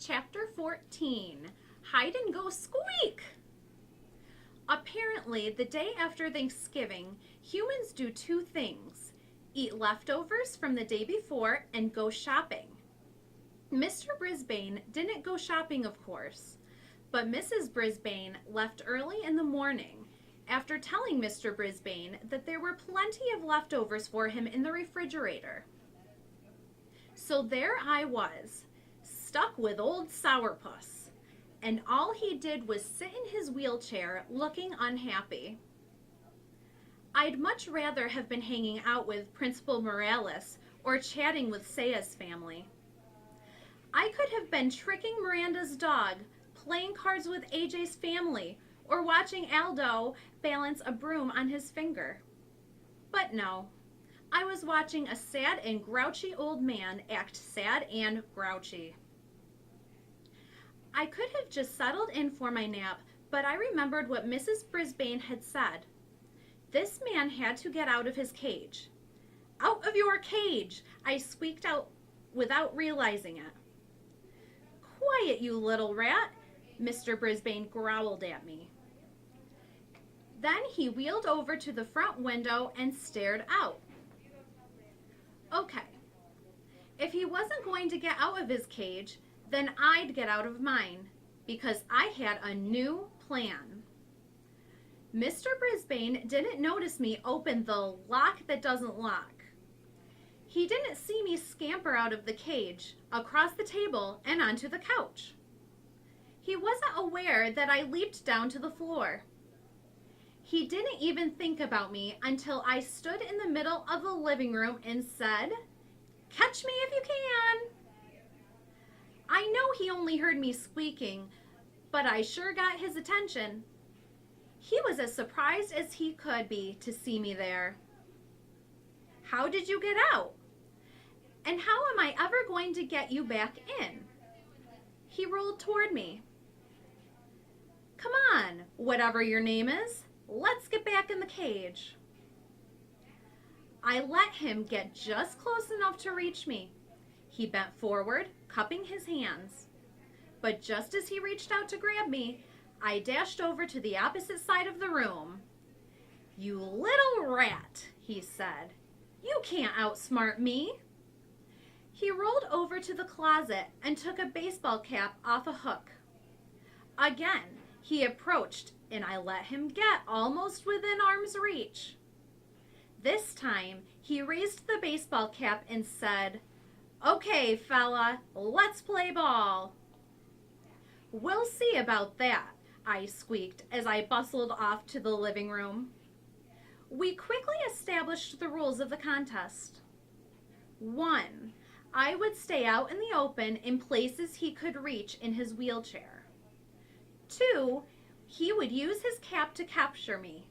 Chapter 14, Hide and Go Squeak! Apparently, the day after Thanksgiving, humans do two things: eat leftovers from the day before and go shopping. Mr. Brisbane didn't go shopping, of course, but Mrs. Brisbane left early in the morning after telling Mr. Brisbane that there were plenty of leftovers for him in the refrigerator. So there I was, stuck with old Sourpuss, and all he did was sit in his wheelchair looking unhappy. I'd much rather have been hanging out with Principal Morales or chatting with Saya's family. I could have been tricking Miranda's dog, playing cards with AJ's family, or watching Aldo balance a broom on his finger. But no, I was watching a sad and grouchy old man act sad and grouchy. I could have just settled in for my nap, but I remembered what Mrs. Brisbane had said. This man had to get out of his cage. "Out of your cage!" I squeaked out without realizing it. "Quiet, you little rat!" Mr. Brisbane growled at me. Then he wheeled over to the front window and stared out. Okay, if he wasn't going to get out of his cage, then I'd get out of mine, because I had a new plan. Mr. Brisbane didn't notice me open the lock that doesn't lock. He didn't see me scamper out of the cage, across the table, and onto the couch. He wasn't aware that I leaped down to the floor. He didn't even think about me until I stood in the middle of the living room and said, "Catch me if you can!" I know he only heard me squeaking, but I sure got his attention. He was as surprised as he could be to see me there. "How did you get out? And how am I ever going to get you back in?" He rolled toward me. "Come on, whatever your name is. Let's get back in the cage." I let him get just close enough to reach me. He bent forward, cupping his hands. But just as he reached out to grab me, I dashed over to the opposite side of the room. "You little rat," he said. "You can't outsmart me." He rolled over to the closet and took a baseball cap off a hook. Again, he approached, and I let him get almost within arm's reach. This time, he raised the baseball cap and said, "Okay, fella, let's play ball." "We'll see about that," I squeaked as I bustled off to the living room. We quickly established the rules of the contest. 1. I would stay out in the open in places he could reach in his wheelchair. 2. He would use his cap to capture me,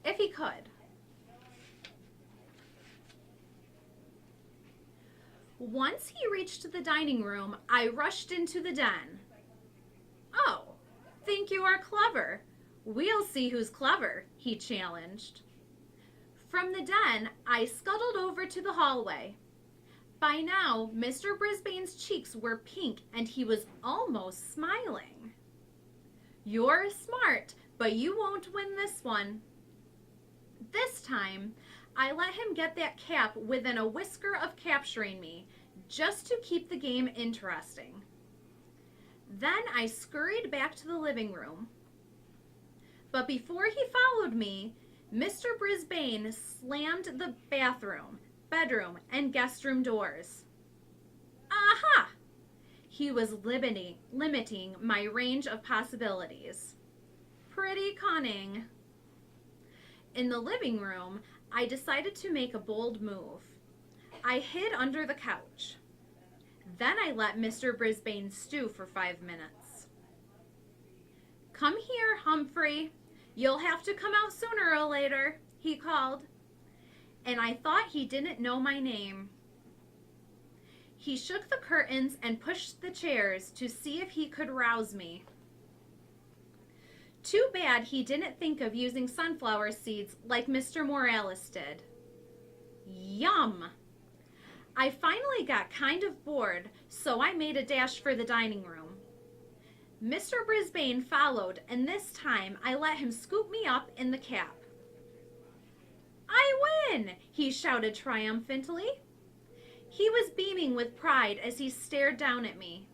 if he could. Once he reached the dining room, I rushed into the den. "Oh, think you are clever? We'll see who's clever," he challenged. From the den, I scuttled over to the hallway. By now, Mr. Brisbane's cheeks were pink and he was almost smiling. "You're smart, but you won't win this one." This time, I let him get that cap within a whisker of capturing me, just to keep the game interesting. Then I scurried back to the living room. But before he followed me, Mr. Brisbane slammed the bathroom, bedroom, and guest room doors. Aha! He was limiting my range of possibilities. Pretty cunning. In the living room, I decided to make a bold move. I hid under the couch. Then I let Mr. Brisbane stew for 5 minutes. "Come here, Humphrey. You'll have to come out sooner or later," he called. And I thought he didn't know my name. He shook the curtains and pushed the chairs to see if he could rouse me. Too bad he didn't think of using sunflower seeds like Mr. Morales did. Yum! I finally got kind of bored, so I made a dash for the dining room. Mr. Brisbane followed, and this time I let him scoop me up in the cap. "I win!" he shouted triumphantly. He was beaming with pride as he stared down at me.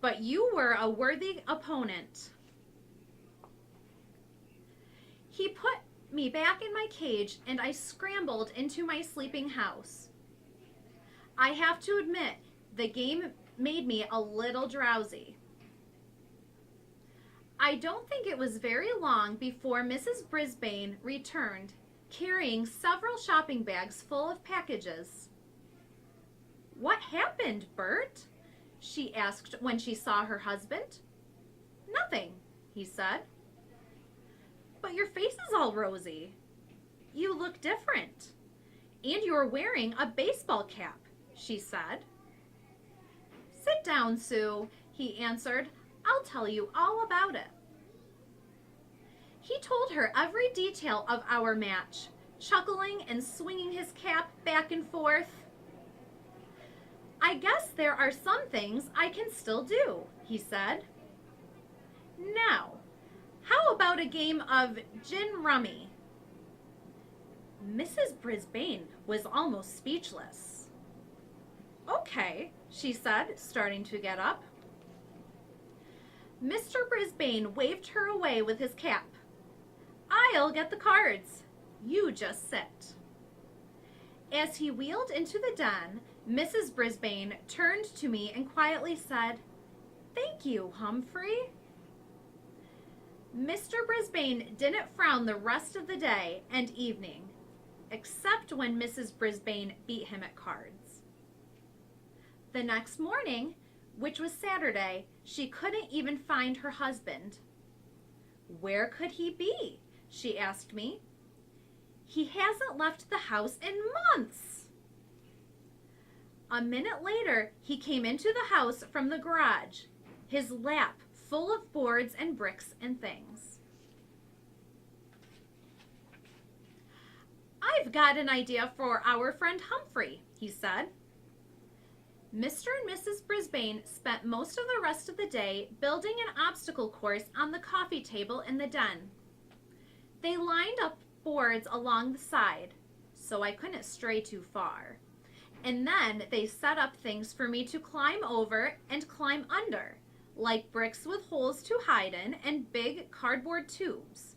"But you were a worthy opponent." He put me back in my cage and I scrambled into my sleeping house. I have to admit, the game made me a little drowsy. I don't think it was very long before Mrs. Brisbane returned, carrying several shopping bags full of packages. "What happened, Bert?" she asked when she saw her husband. "Nothing," he said. "But your face is all rosy. You look different. And you're wearing a baseball cap," she said. "Sit down, Sue," he answered. "I'll tell you all about it." He told her every detail of our match, chuckling and swinging his cap back and forth. "I guess there are some things I can still do," he said. "Now, how about a game of gin rummy?" Mrs. Brisbane was almost speechless. "Okay," she said, starting to get up. Mr. Brisbane waved her away with his cap. "I'll get the cards. You just sit." As he wheeled into the den, Mrs. Brisbane turned to me and quietly said, "Thank you, Humphrey." Mr. Brisbane didn't frown the rest of the day and evening, except when Mrs. Brisbane beat him at cards. The next morning, which was Saturday, she couldn't even find her husband. "Where could he be?" she asked me. "He hasn't left the house in months." A minute later, he came into the house from the garage, his lap full of boards and bricks and things. "I've got an idea for our friend Humphrey," he said. Mr. and Mrs. Brisbane spent most of the rest of the day building an obstacle course on the coffee table in the den. They lined up boards along the side, so I couldn't stray too far. And then they set up things for me to climb over and climb under, like bricks with holes to hide in and big cardboard tubes.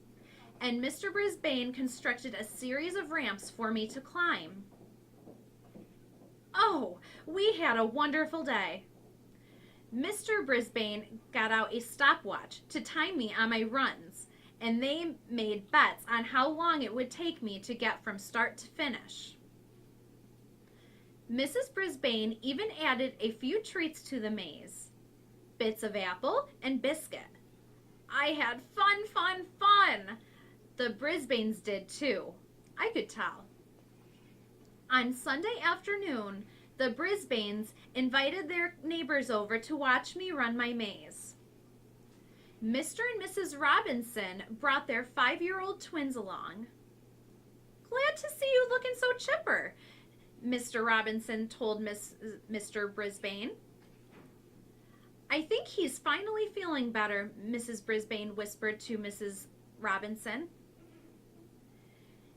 And Mr. Brisbane constructed a series of ramps for me to climb. Oh, we had a wonderful day. Mr. Brisbane got out a stopwatch to time me on my runs, and they made bets on how long it would take me to get from start to finish. Mrs. Brisbane even added a few treats to the maze, bits of apple and biscuit. I had fun, fun, fun. The Brisbanes did too. I could tell. On Sunday afternoon, the Brisbanes invited their neighbors over to watch me run my maze. Mr. and Mrs. Robinson brought their 5-year-old twins along. "Glad to see you looking so chipper," Mr. Robinson told Mr. Brisbane. "I think he's finally feeling better," Mrs. Brisbane whispered to Mrs. Robinson.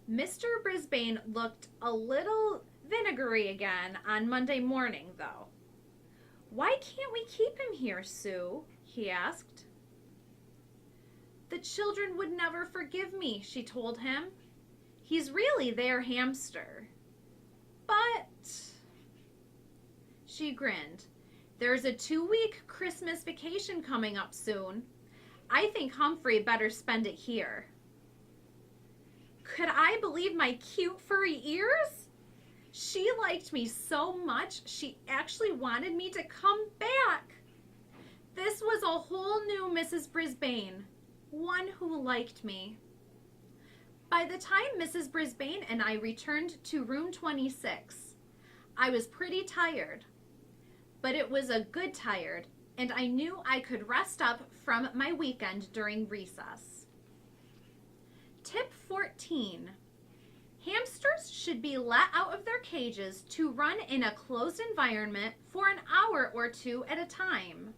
Mr. Brisbane looked a little vinegary again on Monday morning, though. "Why can't we keep him here, Sue?" he asked. "The children would never forgive me," she told him. "He's really their hamster." "But," she grinned, "there's a 2-week Christmas vacation coming up soon. I think Humphrey better spend it here." Could I believe my cute furry ears? She liked me so much, she actually wanted me to come back. This was a whole new Mrs. Brisbane, one who liked me. By the time Mrs. Brisbane and I returned to room 26, I was pretty tired. But it was a good tired, and I knew I could rest up from my weekend during recess. Tip 14. Hamsters should be let out of their cages to run in a closed environment for an hour or two at a time.